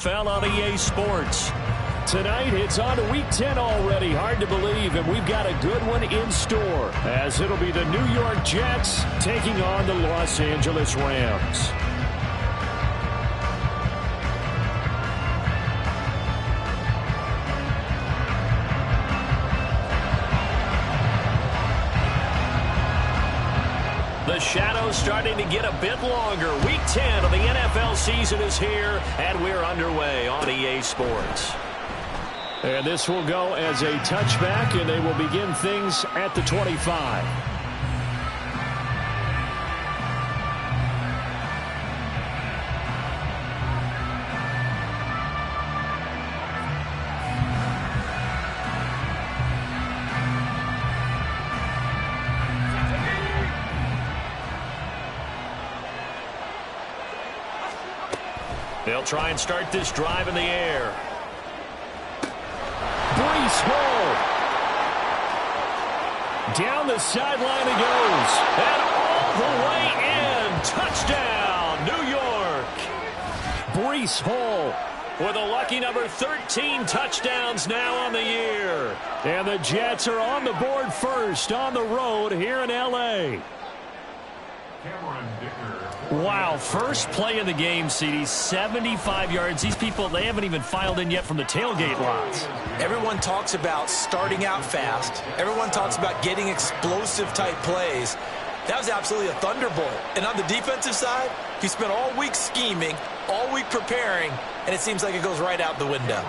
NFL on EA Sports. Tonight, it's on to Week 10 already. Hard to believe, and we've got a good one in store, as it'll be the New York Jets taking on the Los Angeles Rams. The shadow's starting to get a bit longer. Week 10 of the NFL season is here, and we're underway on EA Sports. And this will go as a touchback, and they will begin things at the 25. They'll try and start this drive in the air. Breece Hall. Down the sideline he goes. And all the way in. Touchdown, New York. Breece Hall with a lucky number 13 touchdowns now on the year. And the Jets are on the board first on the road here in L.A. Wow, first play of the game, CD, 75 yards. These people, they haven't even filed in yet from the tailgate lots. Everyone talks about starting out fast. Everyone talks about getting explosive-type plays. That was absolutely a thunderbolt. And on the defensive side, he spent all week scheming, all week preparing, and it seems like it goes right out the window.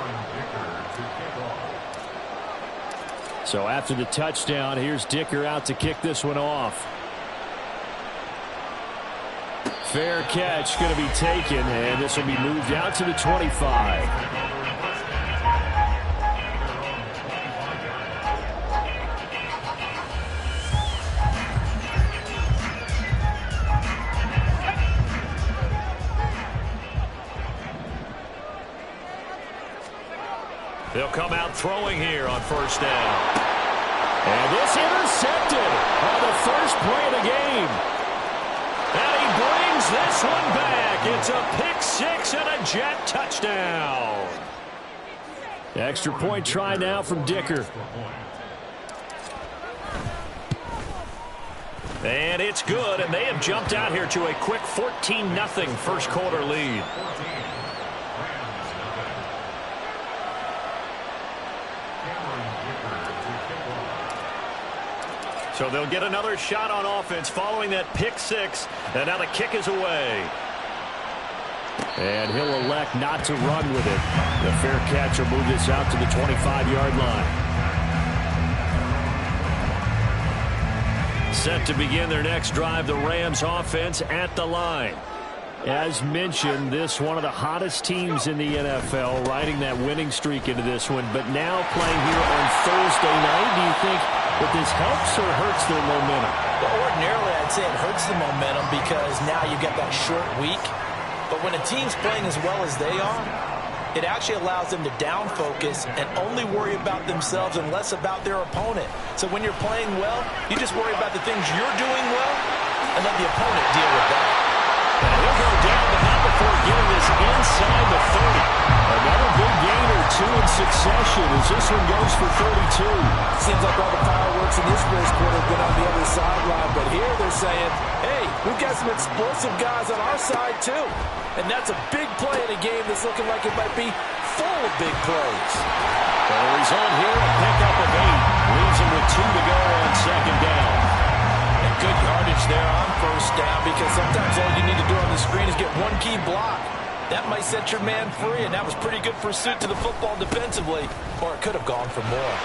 So after the touchdown, here's Dicker out to kick this one off. Fair catch going to be taken, and this will be moved out to the 25. They'll come out throwing here on first down. And this intercepted on the first play of the game. And he brings this one back. It's a pick six and a Jet touchdown. Extra point try now from Dicker. And it's good, and they have jumped out here to a quick 14-0 first quarter lead. So they'll get another shot on offense following that pick six. And now the kick is away. And he'll elect not to run with it. The fair catch will move this out to the 25-yard line. Set to begin their next drive, the Rams offense at the line. As mentioned, this one of the hottest teams in the NFL, riding that winning streak into this one. But now playing here on Thursday night, do you think that this helps or hurts their momentum? Well, ordinarily, I'd say it hurts the momentum because now you get that short week. But when a team's playing as well as they are, it actually allows them to down focus and only worry about themselves and less about their opponent. So when you're playing well, you just worry about the things you're doing well and let the opponent deal with that. And he'll go down, but not before getting this inside the 30. Another big gain or two in succession as this one goes for 32. Seems like all the fireworks in this first quarter have been on the other sideline, but here they're saying, hey, we've got some explosive guys on our side too. And that's a big play in a game that's looking like it might be full of big plays. The result here, a pickup of 8. Leaves him with 2 to go on second down. And good yardage there on first down because sometimes all you need to do on the screen is get one key block. That might set your man free, and that was pretty good pursuit to the football defensively, or it could have gone for more.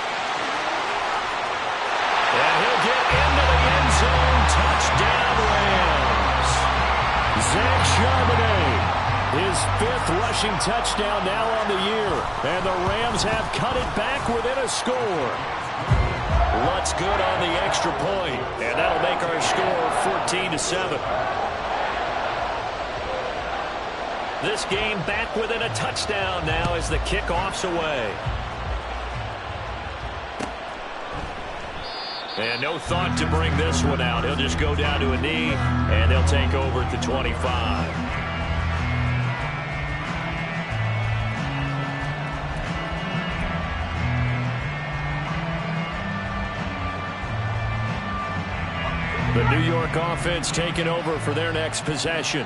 And he'll get into the end zone. Touchdown, Rams. Zach Charbonnet, his 5th rushing touchdown now on the year. And the Rams have cut it back within a score. Lutz good on the extra point, and that'll make our score 14-7. This game back within a touchdown now as the kickoff's away. And no thought to bring this one out. He'll just go down to a knee, and they'll take over at the 25. The New York offense taking over for their next possession.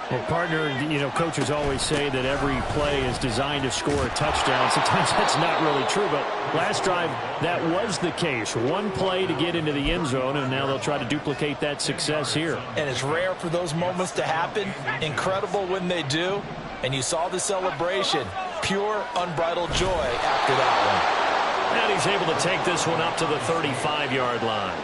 Well, partner, coaches always say that every play is designed to score a touchdown. Sometimes that's not really true, but last drive, that was the case. One play to get into the end zone, and now they'll try to duplicate that success here. And it's rare for those moments to happen. Incredible when they do. And you saw the celebration. Pure, unbridled joy after that one. And he's able to take this one up to the 35-yard line.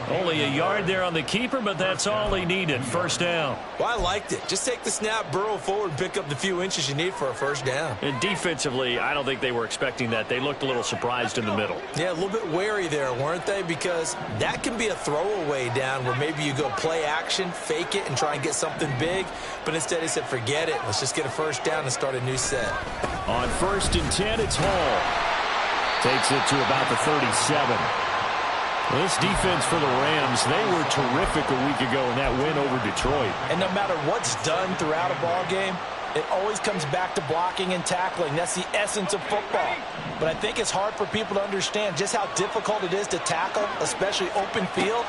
Only a yard there on the keeper, but that's all he needed. First down. Well, I liked it. Just take the snap, burrow forward, pick up the few inches you need for a first down. And defensively, I don't think they were expecting that. They looked a little surprised in the middle. Yeah, a little bit wary there, weren't they? Because that can be a throwaway down where maybe you go play action, fake it, and try and get something big. But instead he said, forget it. Let's just get a first down and start a new set. On 1st and 10, it's Hall. Takes it to about the 37. Well, this defense for the Rams, they were terrific a week ago in that win over Detroit. And no matter what's done throughout a ball game, it always comes back to blocking and tackling. That's the essence of football. But I think it's hard for people to understand just how difficult it is to tackle, especially open field.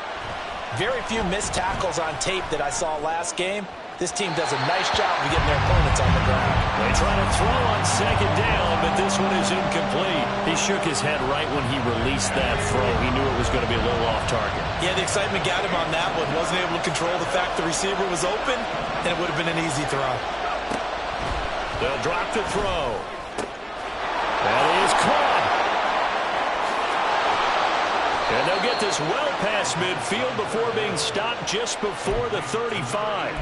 Very few missed tackles on tape that I saw last game. This team does a nice job of getting their opponents on the ground. They try to throw on 2nd down, but this one is incomplete. He shook his head right when he released that throw. He knew it was going to be a little off target. Yeah, the excitement got him on that one. Wasn't able to control the fact the receiver was open, and it would have been an easy throw. They'll drop the throw. That is caught. And they'll get this well past midfield before being stopped just before the 35.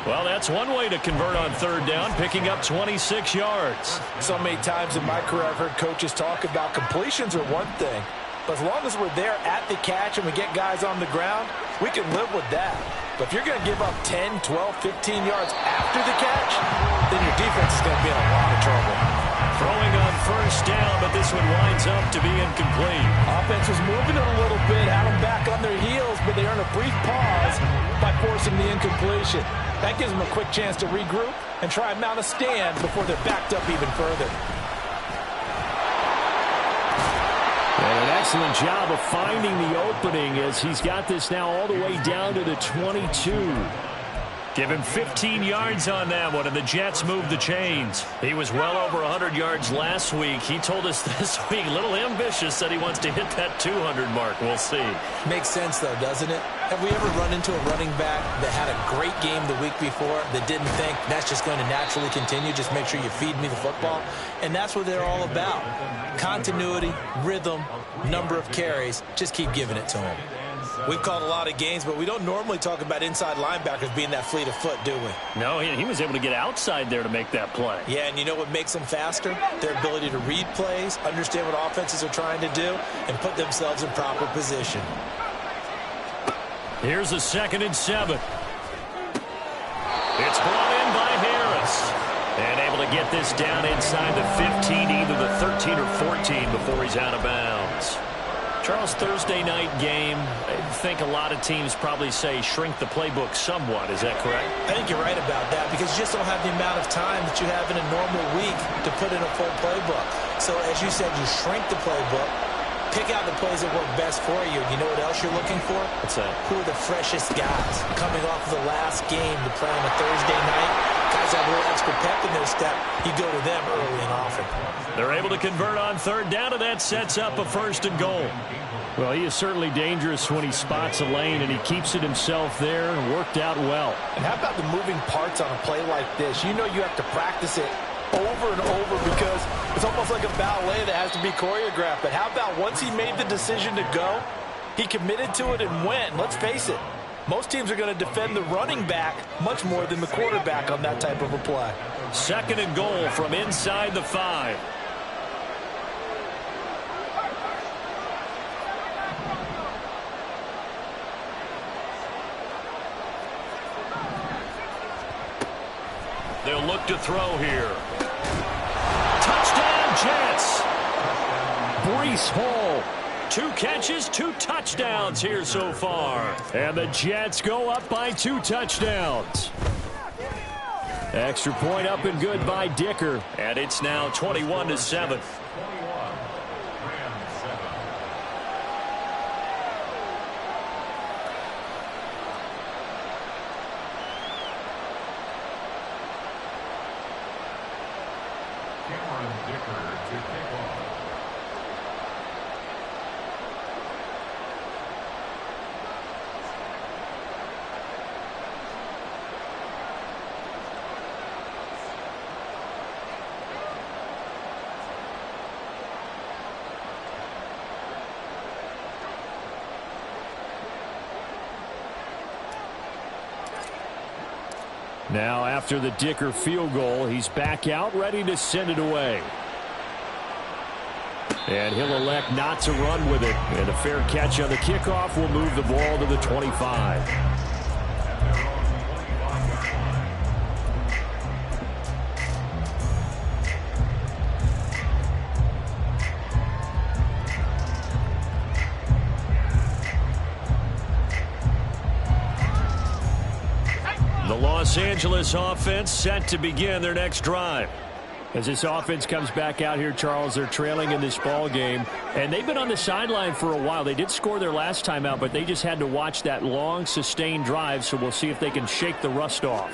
Well, that's one way to convert on 3rd down, picking up 26 yards. So many times in my career I've heard coaches talk about completions are one thing. But as long as we're there at the catch and we get guys on the ground, we can live with that. But if you're going to give up 10, 12, 15 yards after the catch, then your defense is going to be in a lot of trouble. Throwing on 1st down, but this one winds up to be incomplete. Offense was moving it a little bit, had them back on their heels, but they earn a brief pause by forcing the incompletion. That gives them a quick chance to regroup and try and mount a stand before they're backed up even further. And an excellent job of finding the opening as he's got this now all the way down to the 22. Give him 15 yards on that one, and the Jets move the chains. He was well over 100 yards last week. He told us this week, a little ambitious, that he wants to hit that 200 mark. We'll see. Makes sense, though, doesn't it? Have we ever run into a running back that had a great game the week before that didn't think that's just going to naturally continue? Just make sure you feed me the football. And that's what they're all about. Continuity, rhythm, number of carries. Just keep giving it to him. We've called a lot of games, but we don't normally talk about inside linebackers being that fleet of foot, do we? No, he was able to get outside there to make that play. Yeah, and you know what makes them faster? Their ability to read plays, understand what offenses are trying to do, and put themselves in proper position. Here's a 2nd and 7. It's brought in by Harris. And able to get this down inside the 15, either the 13 or 14 before he's out of bounds. Charles, Thursday night game, I think a lot of teams probably say shrink the playbook somewhat. Is that correct? I think you're right about that because you just don't have the amount of time that you have in a normal week to put in a full playbook. So as you said, you shrink the playbook, pick out the plays that work best for you. You know what else you're looking for? What's that? Who are the freshest guys coming off of the last game to play on a Thursday night? Guys have a little extra pep in their step. You go to them early and often. They're able to convert on 3rd down, and that sets up a 1st and goal. Well, he is certainly dangerous when he spots a lane, and he keeps it himself there and worked out well. And how about the moving parts on a play like this? You know you have to practice it over and over because it's almost like a ballet that has to be choreographed. But how about once he made the decision to go, he committed to it and went. Let's face it, most teams are going to defend the running back much more than the quarterback on that type of a play. 2nd and goal from inside the 5. They'll look to throw here. Touchdown, Jets. Breece Hall. 2 catches, 2 touchdowns here so far. And the Jets go up by 2 touchdowns. Extra point up and good by Dicker. And it's now 21-7. Cameron Dicker to kick off. Now, after the Dicker field goal, he's back out, ready to send it away. And he'll elect not to run with it. And a fair catch on the kickoff will move the ball to the 25. The Los Angeles offense set to begin their next drive. As this offense comes back out here, Charles, they're trailing in this ball game, and they've been on the sideline for a while. They did score their last time out, but they just had to watch that long, sustained drive, so we'll see if they can shake the rust off.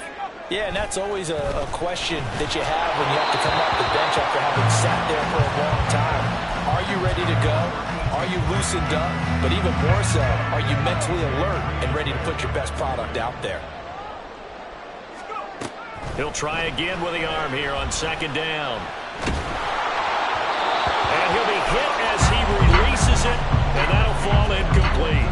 Yeah, and that's always a question that you have when you have to come off the bench after having sat there for a long time. Are you ready to go? Are you loosened up? But even more so, are you mentally alert and ready to put your best product out there? He'll try again with the arm here on second down. And he'll be hit as he releases it, and that'll fall incomplete.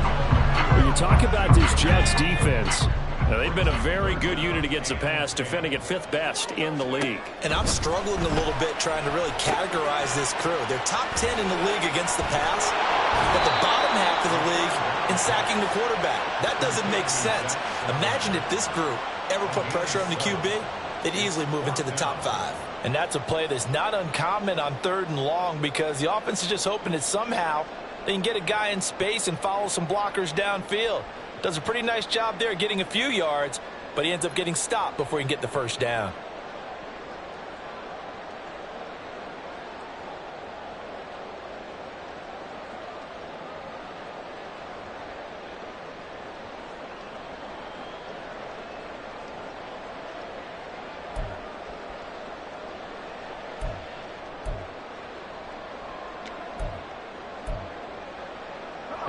When you talk about this Jets defense, now they've been a very good unit against the pass, defending at 5th best in the league. And I'm struggling a little bit trying to really categorize this crew. They're top 10 in the league against the pass, but the bottom half of the league in sacking the quarterback. That doesn't make sense. Imagine if this group ever put pressure on the QB, they'd easily move into the top 5. And that's a play that's not uncommon on 3rd and long because the offense is just hoping that somehow they can get a guy in space and follow some blockers downfield. Does a pretty nice job there getting a few yards, but he ends up getting stopped before he can get the first down.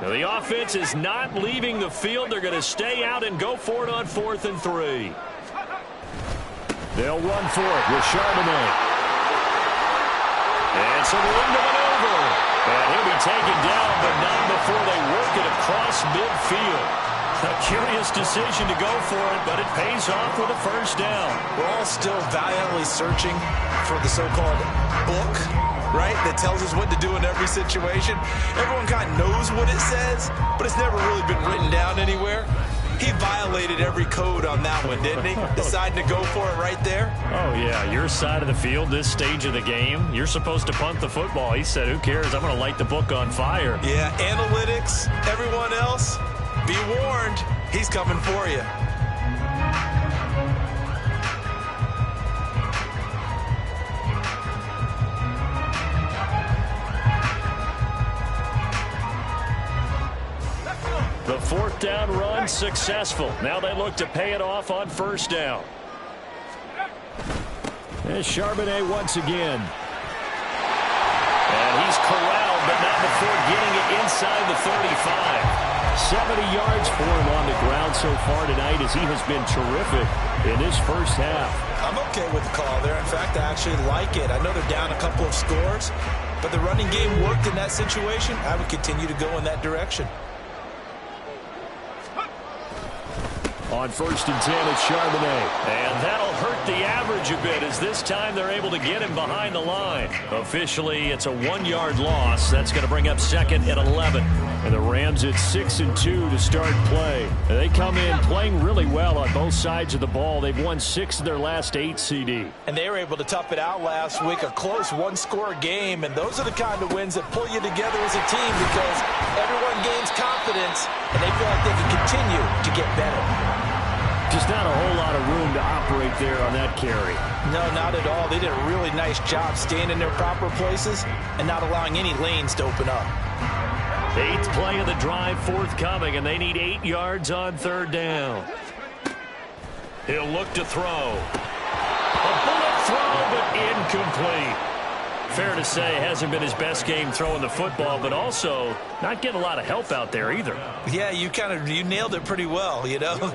Now the offense is not leaving the field. They're going to stay out and go for it on 4th and 3. They'll run for it with Charbonnet. And some room to maneuver. And he'll be taken down, but not before they work it across midfield. A curious decision to go for it, but it pays off with a first down. We're all still valiantly searching for the so-called book, right, that tells us what to do in every situation. Everyone kind of knows what it says, but it's never really been written down anywhere. He violated every code on that one, didn't he? Deciding to go for it right there. Oh, yeah, your side of the field, this stage of the game, you're supposed to punt the football. He said, who cares? I'm going to light the book on fire. Yeah, analytics, everyone else, be warned, he's coming for you. The 4th down run successful. Now they look to pay it off on 1st down. There's Charbonnet once again. And he's corralled, but not before getting it inside the 35. 70 yards for him on the ground so far tonight as he has been terrific in this first half. I'm okay with the call there. In fact, I actually like it. I know they're down a couple of scores, but the running game worked in that situation. I would continue to go in that direction. On 1st and 10, it's Charbonnet. And that'll hurt the average a bit as this time they're able to get him behind the line. Officially, it's a 1-yard loss. That's going to bring up 2nd and 11. And the Rams at 6-2 to start play. And they come in playing really well on both sides of the ball. They've won 6 of their last 8 CD. And they were able to tough it out last week, a close one-score game. And those are the kind of wins that pull you together as a team because everyone gains confidence and they feel like they can continue to get better. Just not a whole lot of room to operate there on that carry. No, not at all. They did a really nice job staying in their proper places and not allowing any lanes to open up. 8th play of the drive forthcoming, and they need 8 yards on 3rd down. He'll look to throw. A bullet throw, but incomplete. Fair to say, hasn't been his best game throwing the football, but also not getting a lot of help out there either. Yeah, you nailed it pretty well, you know.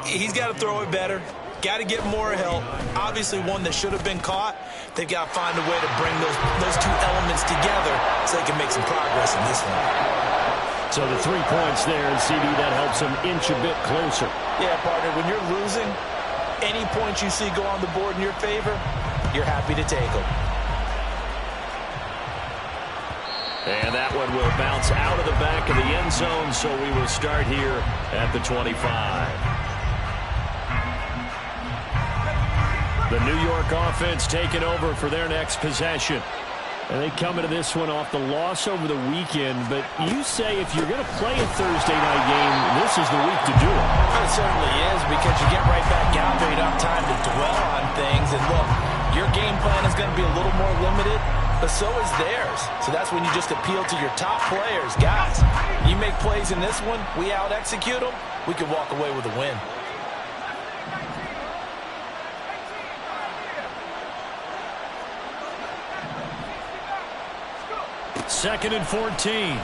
He's got to throw it better. Got to get more help. Obviously one that should have been caught. They've got to find a way to bring those two elements together so they can make some progress in this one. So the 3 points there, and CD, that helps him inch a bit closer. Yeah, partner, when you're losing, any points you see go on the board in your favor, you're happy to take them. And that one will bounce out of the back of the end zone, so we will start here at the 25. The New York offense taking over for their next possession. And they come into this one off the loss over the weekend, but you say if you're going to play a Thursday night game, this is the week to do it. It certainly is, because you get right back out there. You don't have time to dwell on things. And look, your game plan is going to be a little more limited, but so is theirs. So that's when you just appeal to your top players. Guys, you make plays in this one, we out-execute them, we can walk away with a win. Second and 14.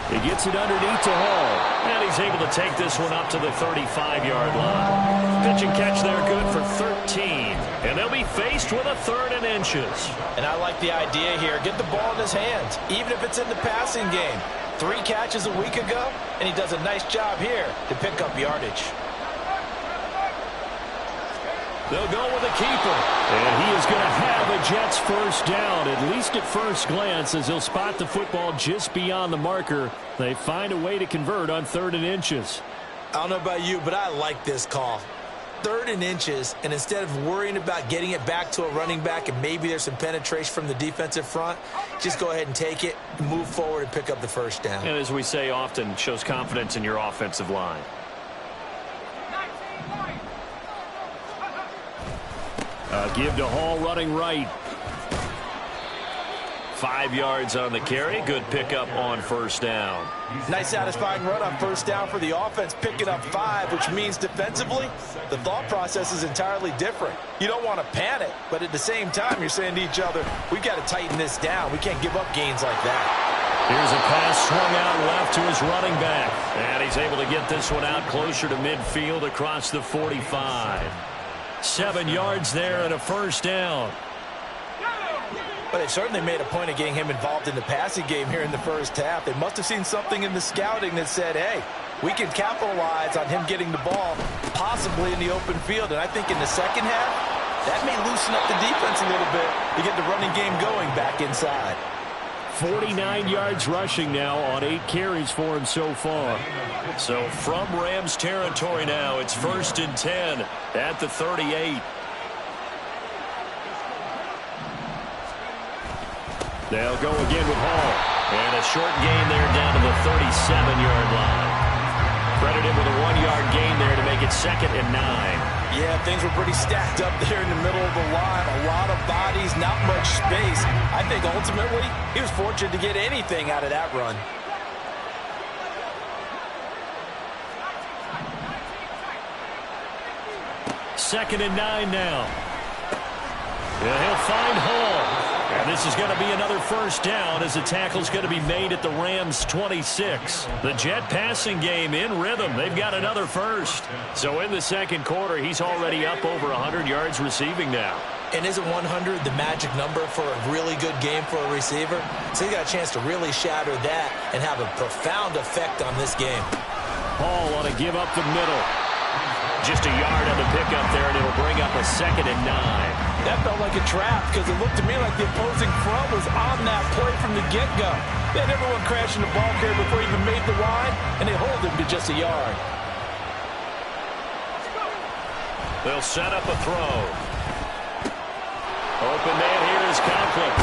He gets it underneath to Hall. And he's able to take this one up to the 35-yard line. Pitch and catch there, good for 13. And they'll be faced with a 3rd and inches. And I like the idea here. Get the ball in his hands, even if it's in the passing game. 3 catches a week ago, and he does a nice job here to pick up yardage. They'll go with a keeper. And he is going to have a Jets first down, at least at first glance, as he'll spot the football just beyond the marker. They find a way to convert on 3rd and inches. I don't know about you, but I like this call. 3rd and inches, and instead of worrying about getting it back to a running back and maybe there's some penetration from the defensive front, just go ahead and take it, move forward, and pick up the first down. And as we say often, shows confidence in your offensive line. Give to Hall running right. 5 yards on the carry. Good pickup on first down. Nice satisfying run on first down for the offense, picking up 5, which means defensively, the thought process is entirely different. You don't want to panic, but at the same time, you're saying to each other, we've got to tighten this down. We can't give up gains like that. Here's a pass swung out left to his running back. And he's able to get this one out closer to midfield across the 45. 7 yards there and a first down. But they certainly made a point of getting him involved in the passing game here in the first half. They must have seen something in the scouting that said, hey, we can capitalize on him getting the ball, possibly in the open field. And I think in the second half, that may loosen up the defense a little bit to get the running game going back inside. 49 yards rushing now on 8 carries for him so far. So from Rams territory now, it's 1st and 10 at the 38. They'll go again with Hall. And a short gain there down to the 37-yard line. Credited with a 1-yard gain there to make it 2nd and 9. Yeah, things were pretty stacked up there in the middle of the line. A lot of bodies, not much space. I think ultimately he was fortunate to get anything out of that run. Second and 9 now. And he'll find Hall. And this is going to be another first down as the tackle's going to be made at the Rams' 26. The Jet passing game in rhythm. They've got another first. So in the second quarter, he's already up over 100 yards receiving now. And isn't 100 the magic number for a really good game for a receiver? So he got a chance to really shatter that and have a profound effect on this game. Hall on a give up the middle. Just a yard on the pickup there, and it'll bring up a 2nd and 9. That felt like a trap because it looked to me like the opposing front was on that play from the get-go. They had everyone crashing the ball carrier before he even made the line, and they hold him to just a yard. They'll set up a throw. Open man here is Conklin.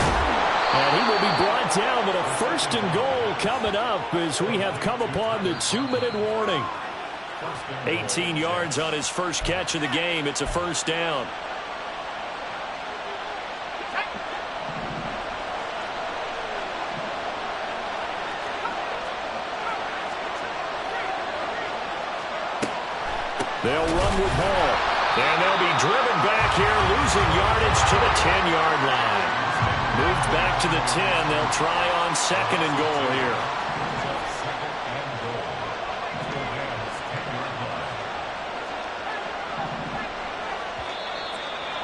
And he will be brought down with a 1st and goal coming up as we have come upon the 2-minute warning. 18 yards on his first catch of the game. It's a first down. They'll run with Hall. And they'll be driven back here, losing yardage to the 10-yard line. Moved back to the 10. They'll try on 2nd and goal here.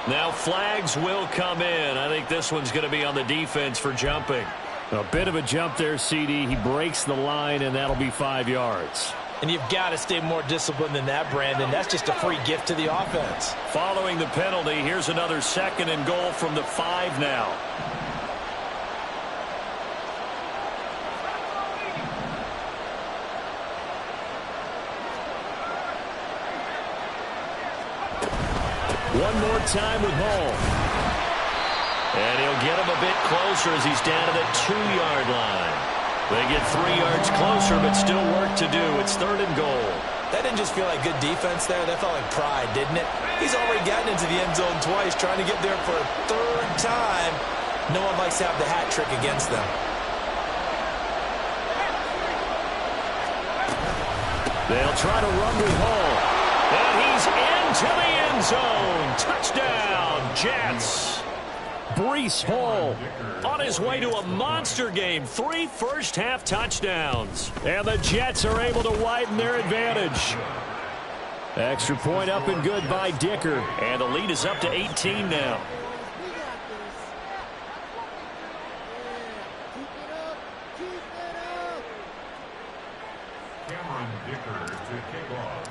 Now flags will come in. I think this one's going to be on the defense for jumping. A bit of a jump there, CD. He breaks the line, and that'll be 5 yards. And you've got to stay more disciplined than that, Brandon. That's just a free gift to the offense. Following the penalty, here's another 2nd and goal from the 5 now. One more time with Hall. And he'll get him a bit closer as he's down to the 2-yard line. They get 3 yards closer, but still work to do. It's 3rd and goal. That didn't just feel like good defense there. That felt like pride, didn't it? He's already gotten into the end zone twice, trying to get there for a 3rd time. No one likes to have the hat trick against them. They'll try to run with Hall. And he's into the end zone. Touchdown, Jets. Breece Hall on his way to a monster game. 3 first-half touchdowns. And the Jets are able to widen their advantage. Extra point up and good by Dicker. And the lead is up to 18 now. Cameron Dicker to kick off.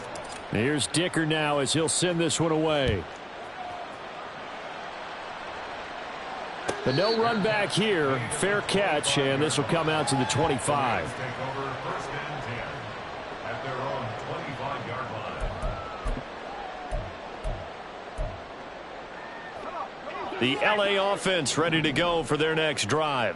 Here's Dicker now as he'll send this one away. But no run back here. Fair catch, and this will come out to the 25. Take over 1st and 10 at their own 25-yard line. The LA offense ready to go for their next drive.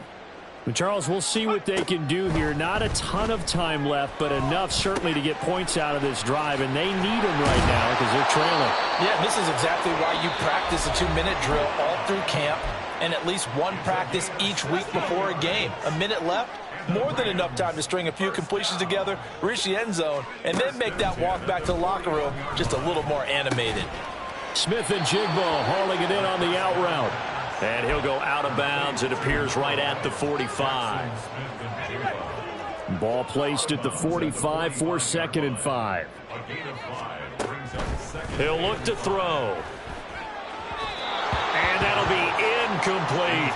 But Charles, we'll see what they can do here. Not a ton of time left, but enough certainly to get points out of this drive, and they need them right now because they're trailing. Yeah, this is exactly why you practice a 2-minute drill all through camp and at least one practice each week before a game. A minute left, more than enough time to string a few completions together, reach the end zone, and then make that walk back to the locker room just a little more animated. Smith and Jigbo hauling it in on the out route. And he'll go out of bounds. It appears right at the 45. Ball placed at the 45 for 2nd and 5. He'll look to throw. And that'll be incomplete.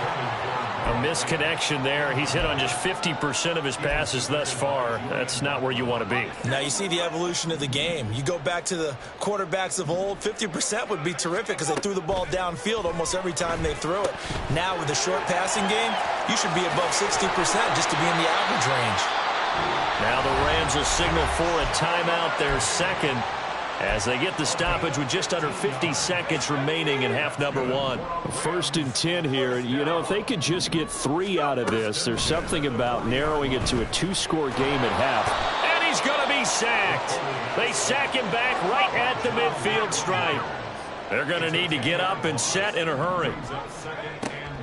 A misconnection there. He's hit on just 50% of his passes thus far. That's not where you want to be. Now you see the evolution of the game. You go back to the quarterbacks of old, 50% would be terrific because they threw the ball downfield almost every time they threw it. Now with the short passing game, you should be above 60% just to be in the average range. Now the Rams will signal for a timeout, their 2nd, as they get the stoppage with just under 50 seconds remaining in half number 1. 1st and 10 here. You know, if they could just get 3 out of this, there's something about narrowing it to a 2-score game at half. And he's going to be sacked. They sack him back right at the midfield stripe. They're going to need to get up and set in a hurry.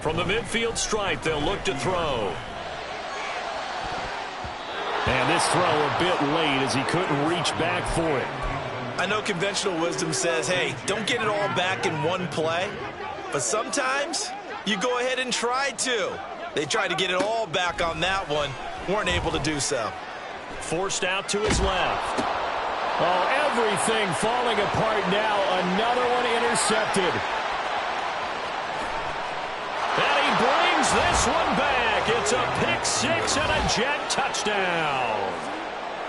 From the midfield stripe, they'll look to throw. And this throw a bit late as he couldn't reach back for it. I know conventional wisdom says, hey, don't get it all back in one play. But sometimes you go ahead and try to. They tried to get it all back on that one. Weren't able to do so. Forced out to his left. Oh, everything falling apart now. Another one intercepted. And he brings this one back. It's a pick 6 and a Jet touchdown.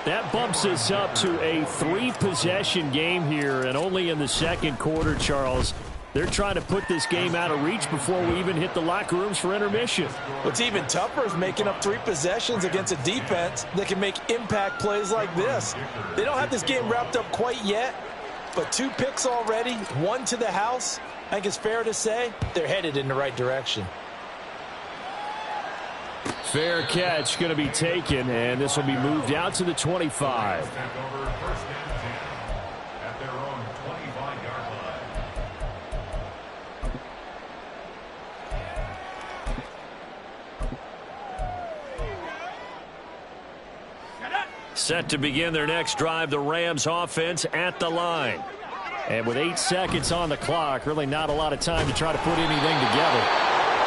That bumps us up to a 3-possession game here, and only in the 2nd quarter, Charles. They're trying to put this game out of reach before we even hit the locker rooms for intermission. What's even tougher is making up 3 possessions against a defense that can make impact plays like this. They don't have this game wrapped up quite yet, but 2 picks already, 1 to the house. I think it's fair to say they're headed in the right direction. Fair catch going to be taken, and this will be moved out to the 25. Set to begin their next drive, the Rams offense at the line. And with 8 seconds on the clock, really not a lot of time to try to put anything together.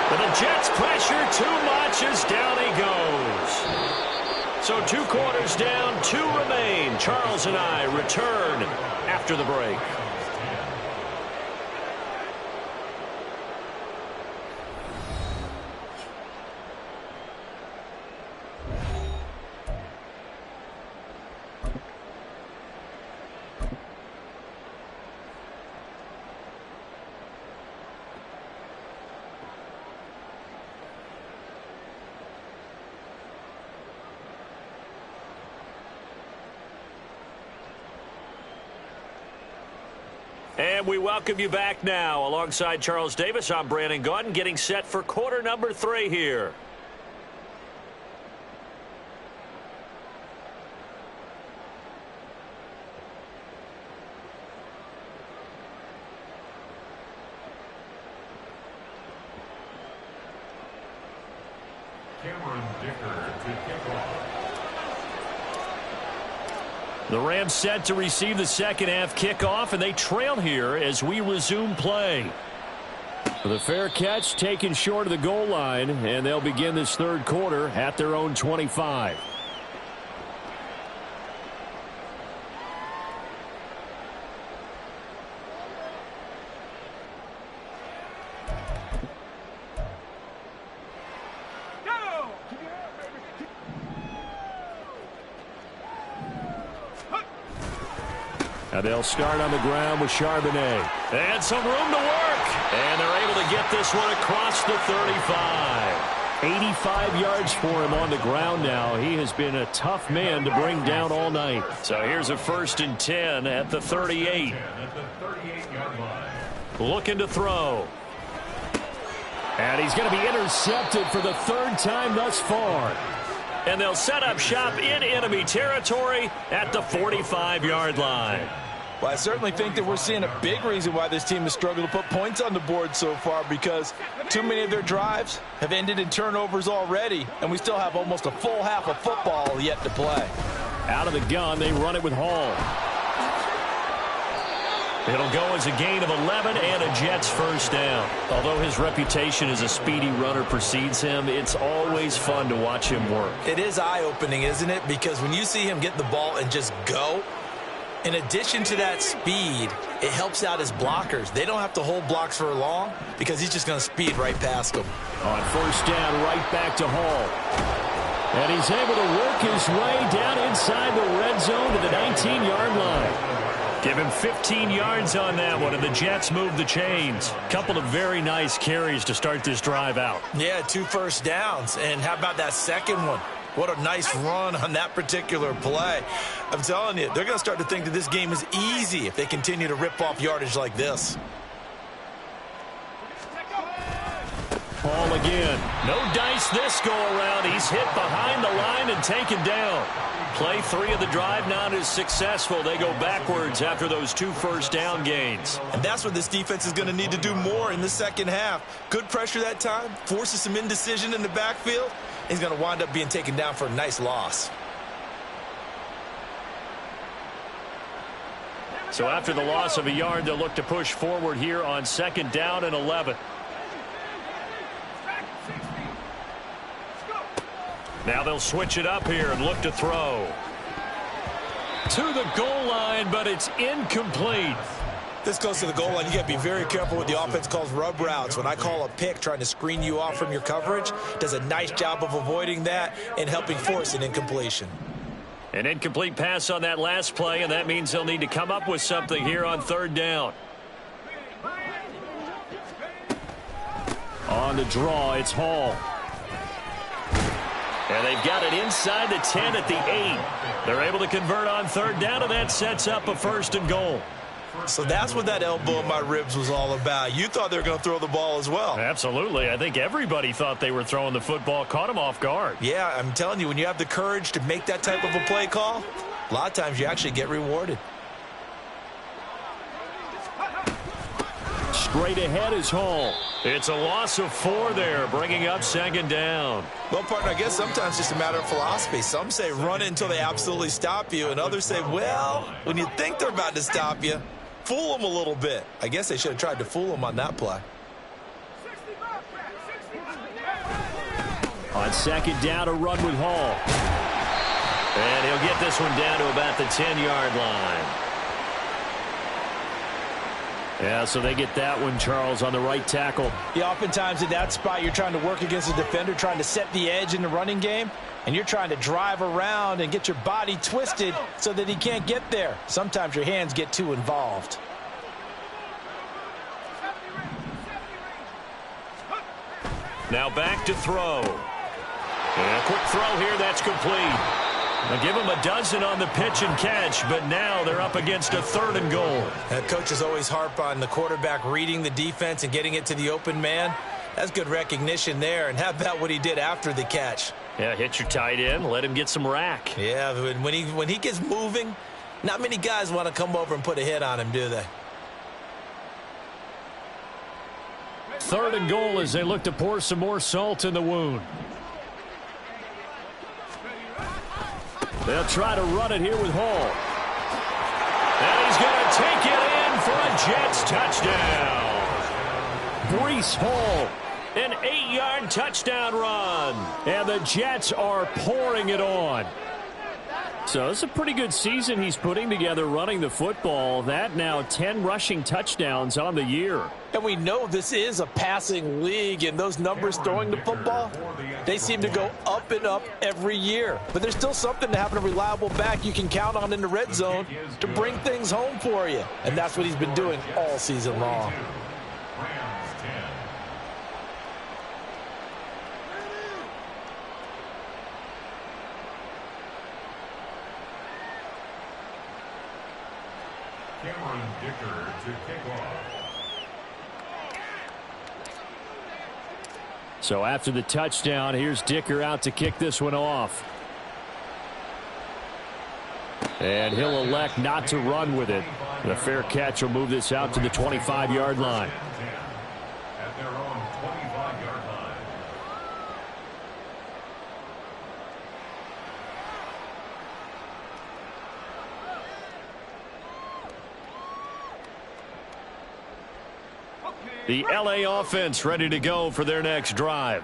But the Jets pressure too much as down he goes. So 2 quarters down, 2 remain. Charles and I return after the break. And we welcome you back now. Alongside Charles Davis, I'm Brandon Gaudin, getting set for quarter number 3 here. Cameron Dicker to kick off. The Rams set to receive the second half kickoff, and they trail here as we resume play. With a fair catch taken short of the goal line, and they'll begin this third quarter at their own 25. Now they'll start on the ground with Charbonnet. And some room to work. And they're able to get this one across the 35. 85 yards for him on the ground now. He has been a tough man to bring down all night. So here's a 1st and 10 at the 38. At the 38-yard line. Looking to throw. And he's going to be intercepted for the 3rd time thus far. And they'll set up shop in enemy territory at the 45-yard line. Well, I certainly think that we're seeing a big reason why this team has struggled to put points on the board so far, because too many of their drives have ended in turnovers already, and we still have almost a full half of football yet to play. Out of the gun, they run it with Hall. It'll go as a gain of 11 and a Jets first down. Although his reputation as a speedy runner precedes him, it's always fun to watch him work. It is eye-opening, isn't it? Because when you see him get the ball and just go, in addition to that speed, it helps out his blockers. They don't have to hold blocks for long because he's just going to speed right past them. On first down, right back to Hall. And he's able to work his way down inside the red zone to the 19-yard line. Give him 15 yards on that one, and the Jets move the chains. Couple of very nice carries to start this drive out. Yeah, 2 first downs. And how about that second one? What a nice run on that particular play. I'm telling you, they're going to start to think that this game is easy if they continue to rip off yardage like this. Hall again. No dice this go-around. He's hit behind the line and taken down. Play 3 of the drive not as successful. They go backwards after those 2 first down gains. And that's what this defense is going to need to do more in the second half. Good pressure that time, forces some indecision in the backfield. He's going to wind up being taken down for a nice loss. So after the loss of a yard, they'll look to push forward here on 2nd down and 11. Now they'll switch it up here and look to throw. To the goal line, but it's incomplete. This goes to the goal line. You got to be very careful with the offense calls rub routes. When I call a pick trying to screen you off from your coverage, does a nice job of avoiding that and helping force an incompletion. An incomplete pass on that last play, and that means they'll need to come up with something here on 3rd down. On the draw, it's Hall. And they've got it inside the 10 at the 8. They're able to convert on 3rd down, and that sets up a 1st and goal. So that's what that elbow in my ribs was all about. You thought they were going to throw the ball as well. Absolutely. I think everybody thought they were throwing the football, caught him off guard. Yeah, I'm telling you, when you have the courage to make that type of a play call, a lot of times you actually get rewarded. Straight ahead is Hall. It's a loss of 4 there, bringing up 2nd down. Well, partner, I guess sometimes it's just a matter of philosophy. Some say run it until they absolutely stop you, and others say, well, when you think they're about to stop you, fool him a little bit. I guess they should have tried to fool him on that play. On second down, a run with Hall. And he'll get this one down to about the 10-yard line. Yeah, so they get that one, Charles, on the right tackle. Yeah, oftentimes in that spot, you're trying to work against a defender, trying to set the edge in the running game, and you're trying to drive around and get your body twisted so that he can't get there. Sometimes your hands get too involved. Now back to throw. And a quick throw here, that's complete. They'll give him a dozen on the pitch and catch, but now they're up against a 3rd and goal. Coaches always harp on the quarterback reading the defense and getting it to the open man. That's good recognition there, and how about what he did after the catch? Yeah, hit your tight end, let him get some rack. Yeah, when he gets moving, not many guys want to come over and put a hit on him, do they? 3rd and goal as they look to pour some more salt in the wound. They'll try to run it here with Hall. And he's going to take it in for a Jets touchdown. Breece Hall, an 8-yard touchdown run. and the Jets are pouring it on. So it's a pretty good season he's putting together running the football. That now 10 rushing touchdowns on the year. And we know this is a passing league, and those numbers throwing the football, they seem to go up and up every year. But there's still something to having a reliable back you can count on in the red zone to bring things home for you. And that's what he's been doing all season long. Cameron Dicker to kick off. So after the touchdown, here's Dicker out to kick this one off. And he'll elect not to run with it. The fair catch will move this out to the 25-yard line. At their own 25-yard line. The LA offense ready to go for their next drive.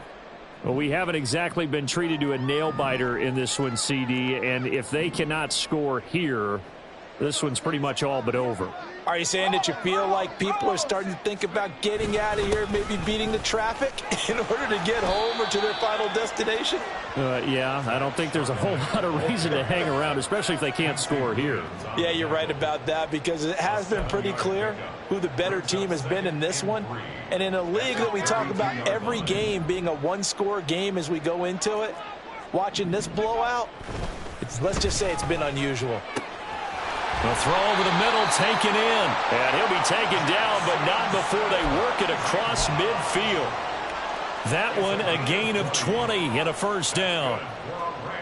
Well, we haven't exactly been treated to a nail-biter in this one, CD, and if they cannot score here, this one's pretty much all but over. Are you saying that you feel like people are starting to think about getting out of here, maybe beating the traffic in order to get home or to their final destination? Yeah, I don't think there's a whole lot of reason to hang around, especially if they can't score here. Yeah, you're right about that, because it has been pretty clear who the better team has been in this one. And in a league that we talk about every game being a one-score game as we go into it, watching this blowout, let's just say it's been unusual. A throw over the middle, taken in. And he'll be taken down, but not before they work it across midfield. That one, a gain of 20 and a first down.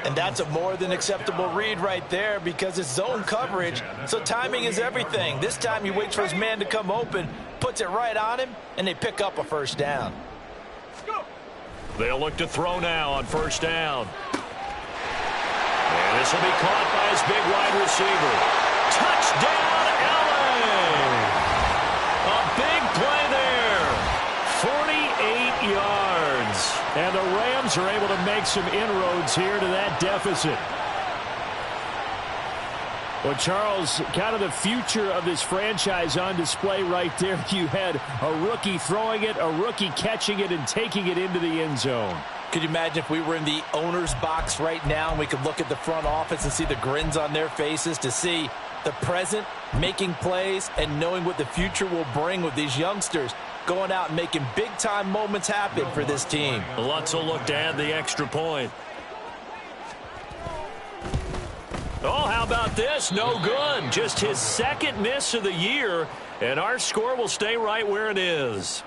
And that's a more than acceptable read right there, because it's zone coverage, so timing is everything. This time he waits for his man to come open, puts it right on him, and they pick up a first down. They'll look to throw now on first down. And this will be caught by his big wide receiver. Touchdown, LA! A big play there. 48 yards. And the Rams are able to make some inroads here to that deficit. Well, Charles, kind of the future of this franchise on display right there. You had a rookie throwing it, a rookie catching it, and taking it into the end zone. Could you imagine if we were in the owner's box right now and we could look at the front office and see the grins on their faces, to see the present making plays and knowing what the future will bring with these youngsters going out and making big-time moments happen for this team. Lutz will look to add the extra point. Oh, how about this? No good. Just his second miss of the year, and our score will stay right where it is.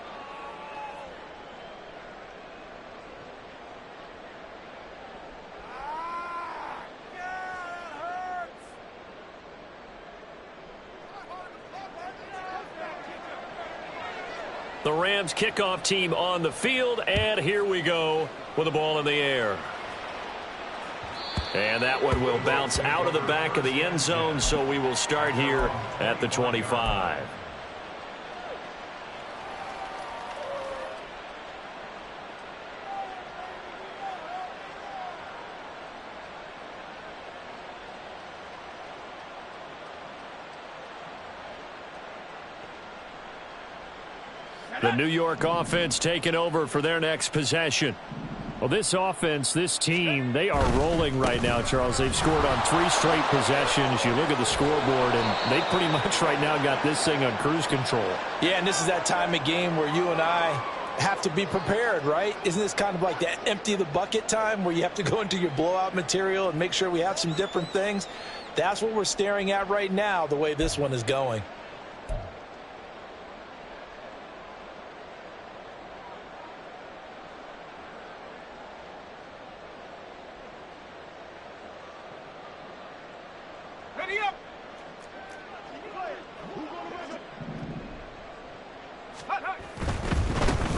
The Rams kickoff team on the field, and here we go with the ball in the air. And that one will bounce out of the back of the end zone, so we will start here at the 25. The New York offense taking over for their next possession. Well, this offense, this team, they are rolling right now, Charles. They've scored on 3 straight possessions. You look at the scoreboard, and they pretty much right now got this thing on cruise control. Yeah, and this is that time of game where you and I have to be prepared, right? Isn't this kind of like that empty the bucket time where you have to go into your blowout material and make sure we have some different things? That's what we're staring at right now, the way this one is going.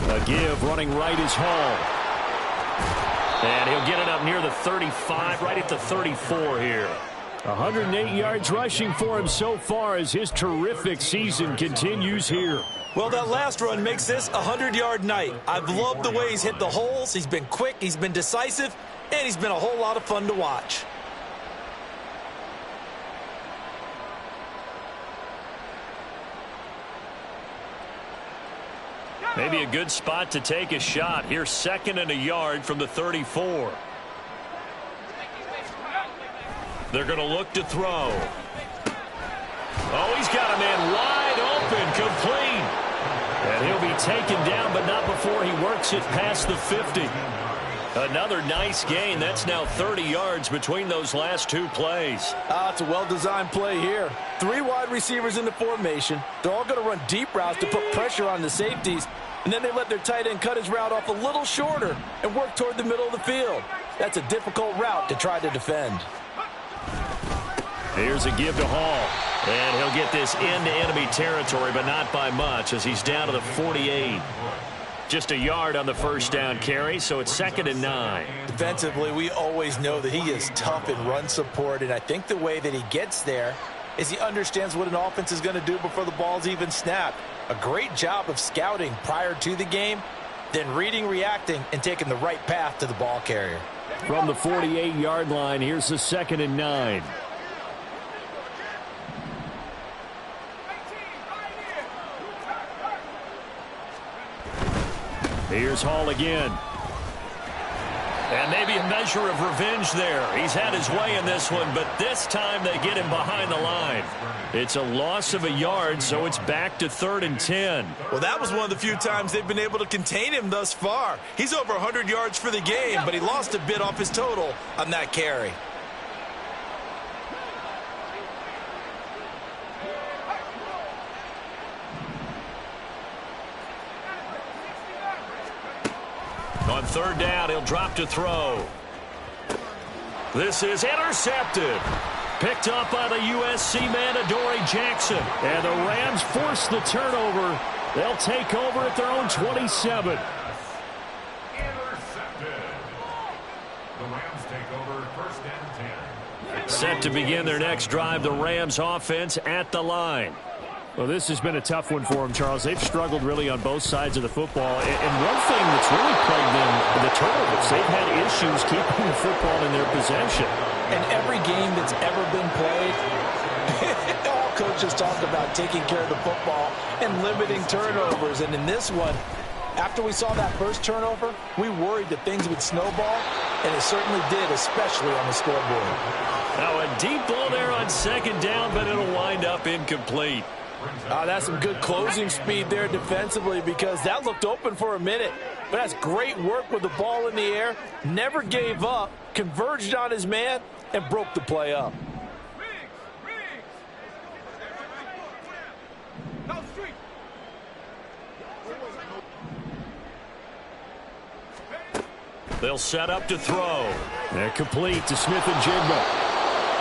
A give running right is Hall. And he'll get it up near the 35, right at the 34 here. 108 yards rushing for him so far as his terrific season continues here. Well, that last run makes this a 100-yard night. I've loved the way he's hit the holes. He's been quick, he's been decisive, and he's been a whole lot of fun to watch. Maybe a good spot to take a shot. Here's 2nd and a yard from the 34. They're going to look to throw. Oh, he's got a man wide open, complete. And he'll be taken down, but not before he works it past the 50. Another nice gain. That's now 30 yards between those last 2 plays. It's a well-designed play here. 3 wide receivers in the formation. They're all going to run deep routes to put pressure on the safeties. And then they let their tight end cut his route off a little shorter and work toward the middle of the field. That's a difficult route to try to defend. Here's a give to Hall. And he'll get this into enemy territory, but not by much as he's down to the 48. Just a yard on the first down carry, so it's 2nd and 9. Defensively, we always know that he is tough in run support, and I think the way that he gets there is he understands what an offense is going to do before the ball's even snapped. A great job of scouting prior to the game, then reading, reacting, and taking the right path to the ball carrier. From the 48-yard line, here's the 2nd and 9. Here's Hall again. And maybe a measure of revenge there. He's had his way in this one, but this time they get him behind the line. It's a loss of a yard, so it's back to 3rd and 10. Well, that was one of the few times they've been able to contain him thus far. He's over 100 yards for the game, but he lost a bit off his total on that carry. On 3rd down, he'll drop to throw. This is intercepted. Picked up by the USC man, Adoree Jackson. And the Rams force the turnover. They'll take over at their own 27. Intercepted. The Rams take over 1st and 10. Set to begin their next drive, the Rams offense at the line. Well, this has been a tough one for them, Charles. They've struggled really on both sides of the football. And one thing that's really plagued them, the turnovers. They've had issues keeping the football in their possession. And every game that's ever been played, all coaches talk about taking care of the football and limiting turnovers. And in this one, after we saw that first turnover, we worried that things would snowball, and it certainly did, especially on the scoreboard. Now a deep ball there on 2nd down, but it'll wind up incomplete. That's some good closing speed there defensively because that looked open for a minute. But that's great work with the ball in the air. Never gave up, converged on his man, and broke the play up. They'll set up to throw. They're complete to Smith-Njigba.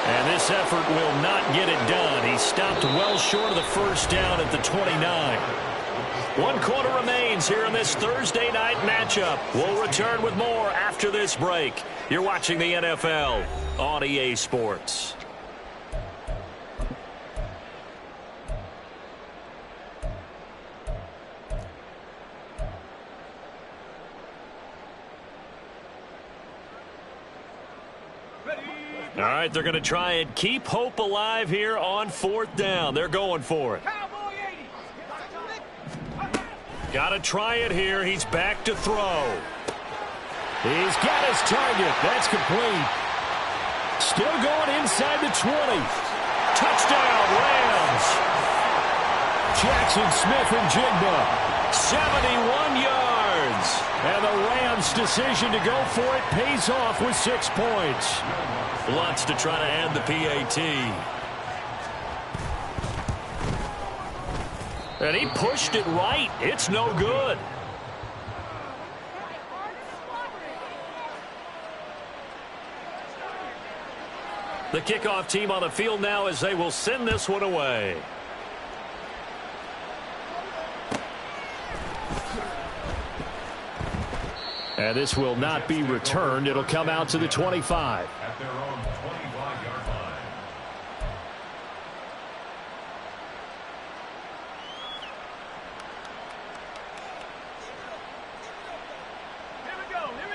And this effort will not get it done. He stopped well short of the first down at the 29. 1 quarter remains here in this Thursday night matchup. We'll return with more after this break. You're watching the NFL on EA Sports. All right, they're going to try and keep hope alive here on 4th down. They're going for it. Got to try it here. He's back to throw. He's got his target. That's complete. Still going inside the 20. Touchdown, Rams. Jackson Smith-Njigba. 71 yards. And the Rams' decision to go for it pays off with 6 points. Lutz to try to add the PAT. And he pushed it right. It's no good. The kickoff team on the field now as they will send this one away. And this will not be returned. It'll come out to the 25. At their own 25-yard line.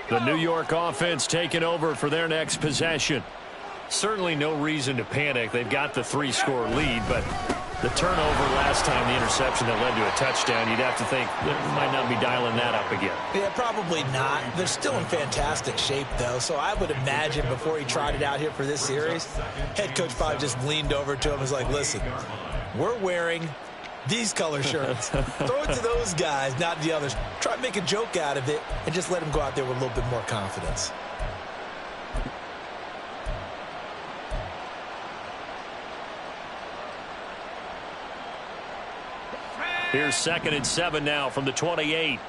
The New York offense taking over for their next possession. Certainly no reason to panic. They've got the 3-score lead, but the turnover last time, the interception that led to a touchdown, you'd have to think they might not be dialing that up again. Yeah, probably not. They're still in fantastic shape, though, so I would imagine before he tried it out here for this series, head coach probably just leaned over to him and was like, listen, we're wearing these color shirts. Throw it to those guys, not the others. Try to make a joke out of it and just let him go out there with a little bit more confidence. Here's 2nd and 7 now from the 28.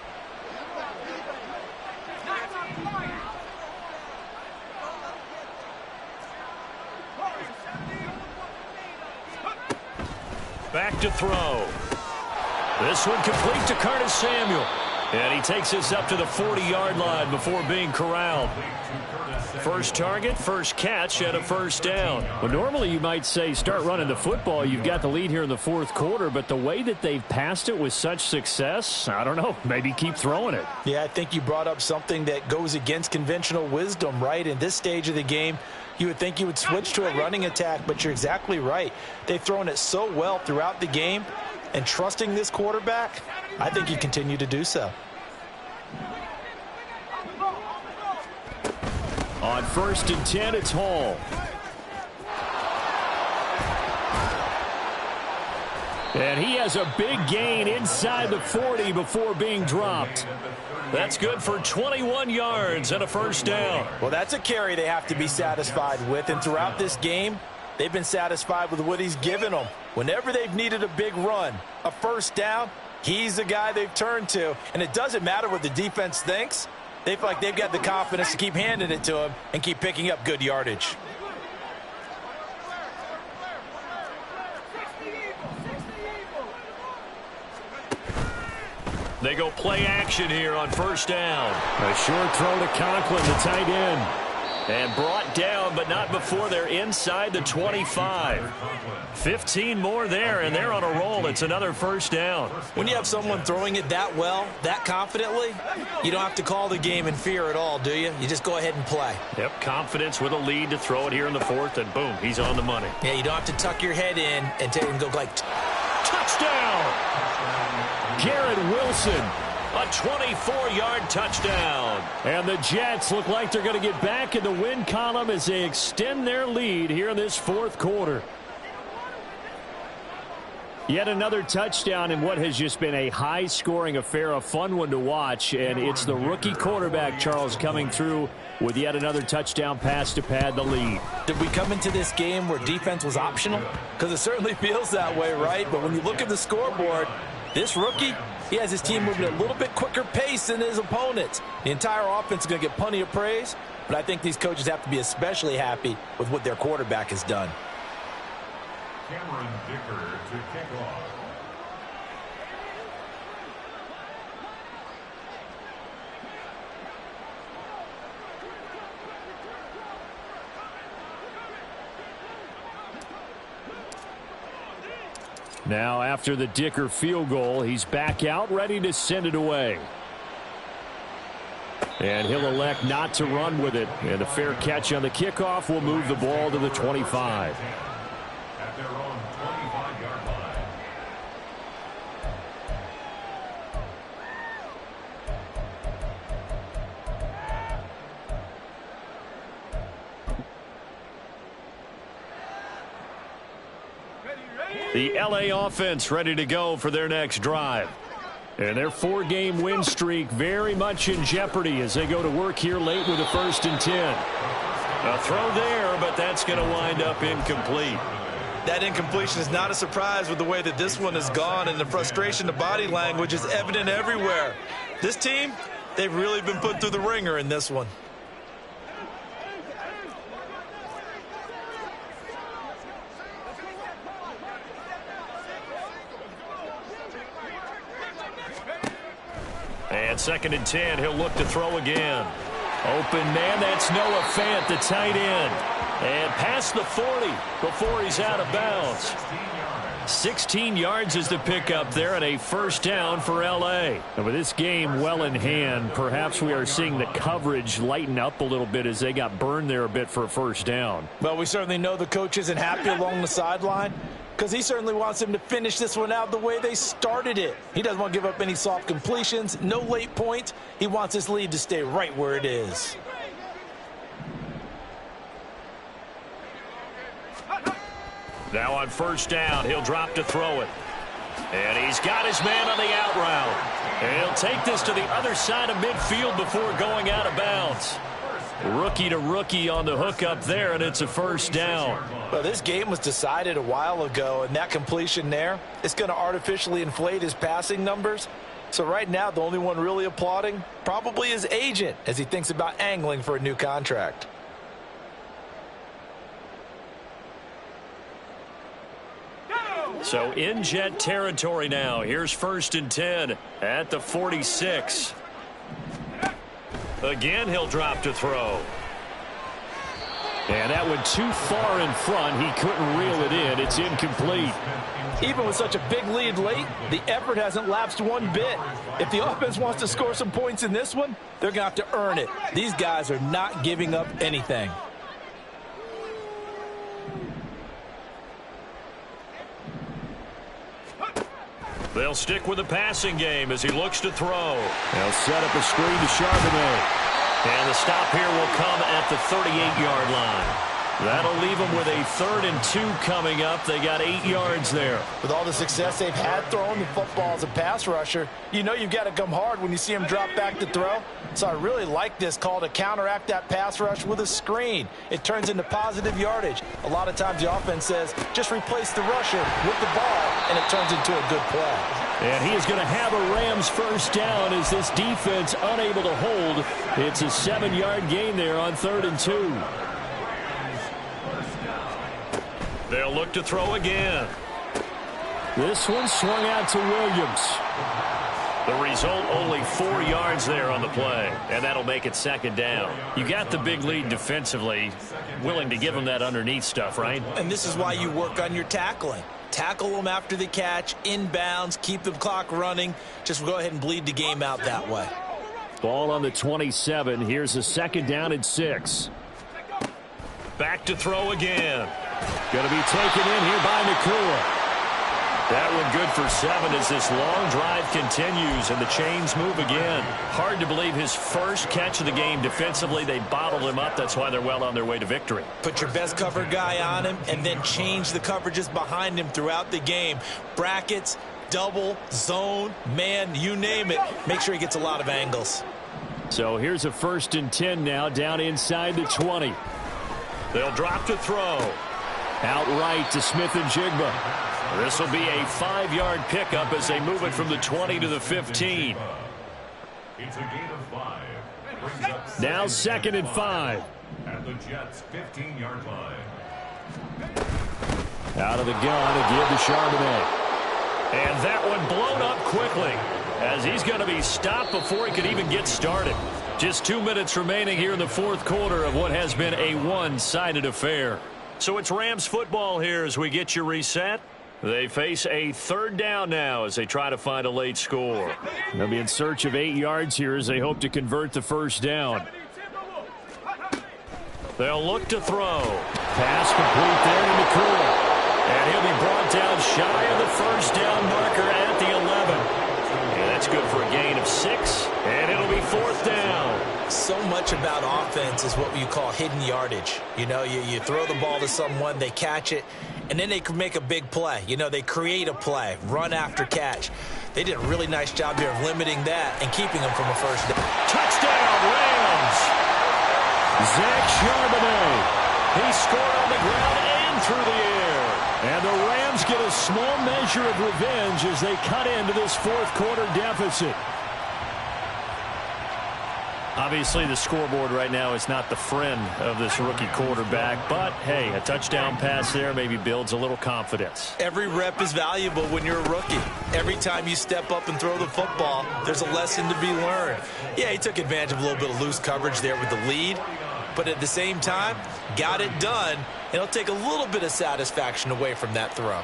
Back to throw. This one complete to Curtis Samuel. And he takes this up to the 40-yard line before being corralled. First target, first catch, and a 1st down. Well, normally you might say start running the football. You've got the lead here in the 4th quarter, but the way that they've passed it with such success, I don't know, maybe keep throwing it. Yeah, I think you brought up something that goes against conventional wisdom, right? In this stage of the game, you would think you would switch to a running attack, but you're exactly right. They've thrown it so well throughout the game, and trusting this quarterback, I think you continue to do so. On 1st and 10, it's Hall. And he has a big gain inside the 40 before being dropped. That's good for 21 yards and a 1st down. Well, that's a carry they have to be satisfied with, and throughout this game, they've been satisfied with what he's given them. Whenever they've needed a big run, a 1st down, he's the guy they've turned to. And it doesn't matter what the defense thinks. They feel like they've got the confidence to keep handing it to him and keep picking up good yardage. They go play action here on 1st down. A short throw to Conklin, the tight end. And brought down, but not before they're inside the 25. 15 more there, and they're on a roll. It's another 1st down. When you have someone throwing it that well, that confidently, you don't have to call the game in fear at all, do you? You just go ahead and play. Yep, confidence with a lead to throw it here in the 4th, and boom, he's on the money. Yeah, you don't have to tuck your head in and take and go like, touchdown! Garrett Wilson. A 24-yard touchdown. And the Jets look like they're going to get back in the win column as they extend their lead here in this 4th quarter. Yet another touchdown in what has just been a high-scoring affair, a fun one to watch. And it's the rookie quarterback, Charles, coming through with yet another touchdown pass to pad the lead. Did we come into this game where defense was optional? Because it certainly feels that way, right? But when you look at the scoreboard, this rookie, he has his team moving at a little bit quicker pace than his opponents. The entire offense is going to get plenty of praise, but I think these coaches have to be especially happy with what their quarterback has done. Cameron Dicker to kick off. Now after the Dicker field goal, he's back out ready to send it away. And he'll elect not to run with it. And a fair catch on the kickoff will move the ball to the 25. At their own 25-yard line. The LA offense ready to go for their next drive. And their 4-game win streak very much in jeopardy as they go to work here late with a 1st and 10. A throw there, but that's going to wind up incomplete. That incompletion is not a surprise with the way that this one has gone, and the frustration, the body language is evident everywhere. This team, they've really been put through the ringer in this one. And 2nd and 10, he'll look to throw again. Open man, that's Noah Fant, the tight end. And past the 40 before he's out of bounds. 16 yards is the pickup there, and a 1st down for L.A. And with this game well in hand, perhaps we are seeing the coverage lighten up a little bit as they got burned there a bit for a 1st down. Well, we certainly know the coach isn't happy along the sideline because he certainly wants them to finish this one out the way they started it. He doesn't want to give up any soft completions, no late points. He wants his lead to stay right where it is. Now on 1st down, he'll drop to throw it. And he's got his man on the out route. And he'll take this to the other side of midfield before going out of bounds. Rookie to rookie on the hook up there, and it's a 1st down. Well, this game was decided a while ago, and that completion there, it's going to artificially inflate his passing numbers. So right now, the only one really applauding probably his agent as he thinks about angling for a new contract. So in Jet territory now. Here's 1st and 10 at the 46. Again, he'll drop to throw. And that went too far in front. He couldn't reel it in. It's incomplete. Even with such a big lead late, the effort hasn't lapsed one bit. If the offense wants to score some points in this one, they're going to have to earn it. These guys are not giving up anything. They'll stick with the passing game as he looks to throw. They'll set up a screen to Charbonnet. And the stop here will come at the 38-yard line. That'll leave them with a 3rd and 2 coming up. They got 8 yards there. With all the success they've had throwing the football as a pass rusher, you know you've got to come hard when you see him drop back to throw. So I really like this call to counteract that pass rush with a screen. It turns into positive yardage. A lot of times the offense says, just replace the rusher with the ball, and it turns into a good play. And he is going to have a Rams 1st down as this defense unable to hold. It's a 7-yard gain there on 3rd and 2. They'll look to throw again. This one swung out to Williams. The result, only 4 yards there on the play, and that'll make it 2nd down. You got the big lead defensively, willing to give them that underneath stuff, right? And this is why you work on your tackling. Tackle them after the catch, inbounds, keep the clock running. Just go ahead and bleed the game out that way. Ball on the 27. Here's a 2nd down and 6. Back to throw again. Going to be taken in here by Nakua. That one good for 7 as this long drive continues and the chains move again. Hard to believe his first catch of the game defensively. They bottled him up. That's why they're well on their way to victory. Put your best cover guy on him and then change the coverages behind him throughout the game. Brackets, double, zone, man, you name it. Make sure he gets a lot of angles. So here's a 1st and 10 now down inside the 20. They'll drop to throw. Outright to Smith and Jigba. This will be a 5-yard pickup as they move it from the 20 to the 15. It's a gain of 5. Now 2nd and 5. At the Jets' 15-yard line. Out of the gun again to Charbonnet. And that one blown up quickly as he's going to be stopped before he could even get started. Just 2 minutes remaining here in the 4th quarter of what has been a one-sided affair. So it's Rams football here as we get you reset. They face a third down now as they try to find a late score. They'll be in search of 8 yards here as they hope to convert the first down. They'll look to throw. Pass complete there to McCool. And he'll be brought down shy of the first down marker at the 11. And that's good for a gain of 6. And it'll be fourth down. So much about offense is what you call hidden yardage. You know, you throw the ball to someone, they catch it, and then they can make a big play. You know, they create a play, run after catch. They did a really nice job here of limiting that and keeping them from a first down. Touchdown, Rams! Zach Charbonnet. He scored on the ground and through the air. And the Rams get a small measure of revenge as they cut into this fourth quarter deficit. Obviously, the scoreboard right now is not the friend of this rookie quarterback, but, hey, a touchdown pass there maybe builds a little confidence. Every rep is valuable when you're a rookie. Every time you step up and throw the football, there's a lesson to be learned. Yeah, he took advantage of a little bit of loose coverage there with the lead, but at the same time, got it done, and it'll take a little bit of satisfaction away from that throw.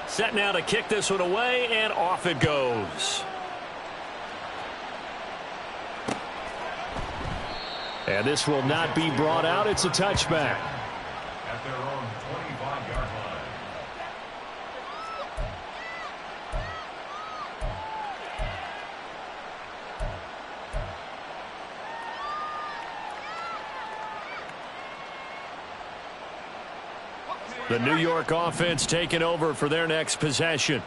Set now to kick this one away, and off it goes. And this will not be brought out. It's a touchback. At their own 25-yard line. The New York offense taking over for their next possession.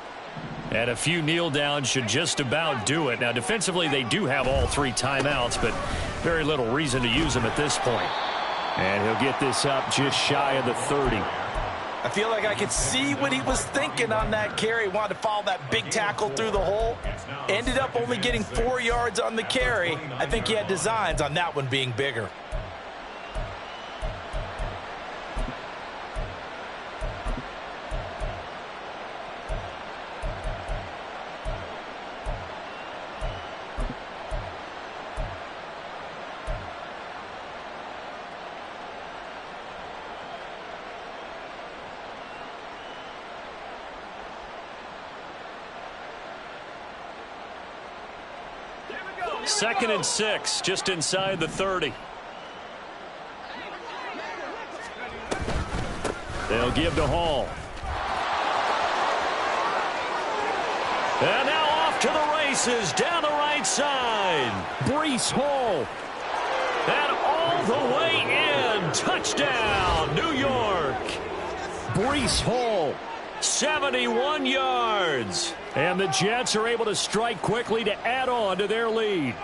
And a few kneel downs should just about do it. Now, defensively, they do have all 3 timeouts, but very little reason to use them at this point. And he'll get this up just shy of the 30. I feel like I could see what he was thinking on that carry. Wanted to follow that big tackle through the hole. Ended up only getting 4 yards on the carry. I think he had designs on that one being bigger. Second and 6, just inside the 30. They'll give to Hall. And now off to the races, down the right side. Breece Hall. And all the way in. Touchdown, New York. Breece Hall. 71 yards. And the Jets are able to strike quickly to add on to their lead.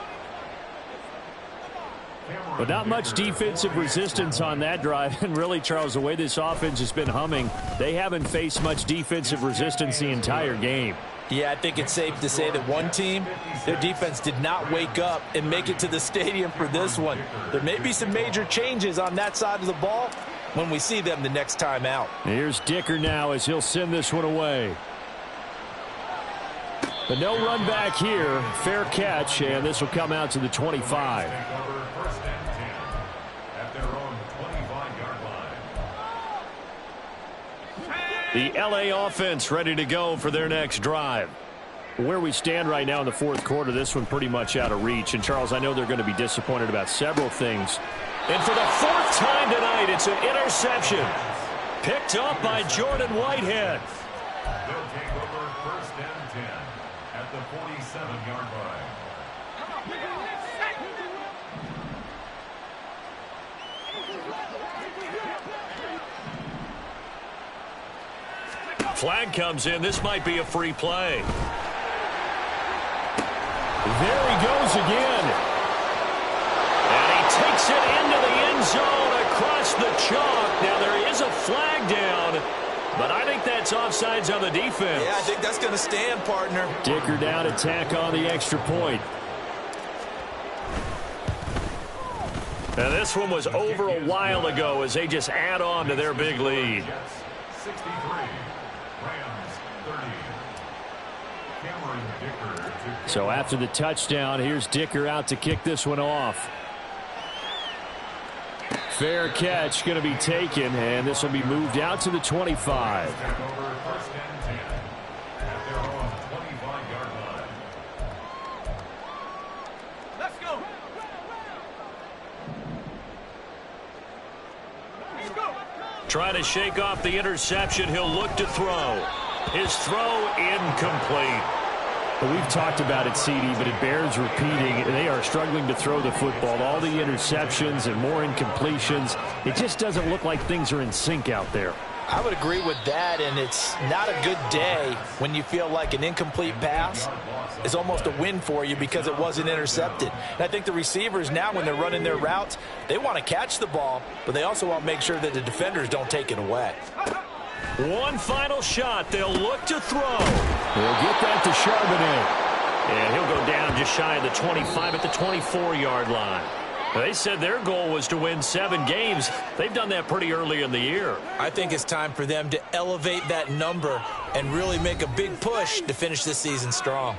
But not much defensive resistance on that drive. And really, Charles, the way this offense has been humming, they haven't faced much defensive resistance the entire game. Yeah, I think it's safe to say that one team, their defense did not wake up and make it to the stadium for this one. There may be some major changes on that side of the ball when we see them the next time out. Here's Dicker now as he'll send this one away. But no run back here. Fair catch, and this will come out to the 25. First and 10 at their own 25-yard line. The LA offense ready to go for their next drive. Where we stand right now in the fourth quarter, this one pretty much out of reach. And, Charles, I know they're going to be disappointed about several things. And for the 4th time tonight, it's an interception. Picked up by Jordan Whitehead. They'll take over first and 10 at the 47-yard line. Flag comes in. This might be a free play. There he goes again. And he takes it into the end zone across the chalk. Now, there is a flag down, but I think that's offsides on the defense. Yeah, I think that's going to stand, partner. Dicker down to tack on the extra point. Now, this one was over a while ago as they just add on to their big lead. Jets 63, Rams 30. Cameron Dicker. So after the touchdown, here's Dicker out to kick this one off. Fair catch going to be taken, and this will be moved out to the 25. Over first and 10 at their own 25-yard line. Let's go. Trying to shake off the interception. He'll look to throw. His throw incomplete. Well, we've talked about it, CD, but it bears repeating. They are struggling to throw the football. All the interceptions and more incompletions. It just doesn't look like things are in sync out there. I would agree with that, and it's not a good day when you feel like an incomplete pass is almost a win for you because it wasn't intercepted. And I think the receivers now, when they're running their routes, they want to catch the ball, but they also want to make sure that the defenders don't take it away. One final shot. They'll look to throw. They'll get that to Charbonnet. And he'll go down just shy of the 25 at the 24-yard line. They said their goal was to win 7 games. They've done that pretty early in the year. I think it's time for them to elevate that number and really make a big push to finish this season strong.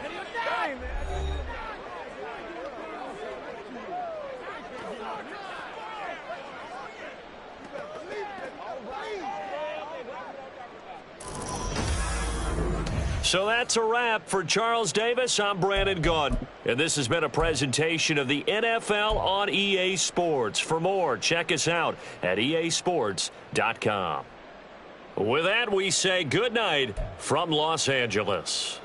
So that's a wrap for Charles Davis. I'm Brandon Gaudin, and this has been a presentation of the NFL on EA Sports. For more, check us out at easports.com. With that, we say good night from Los Angeles.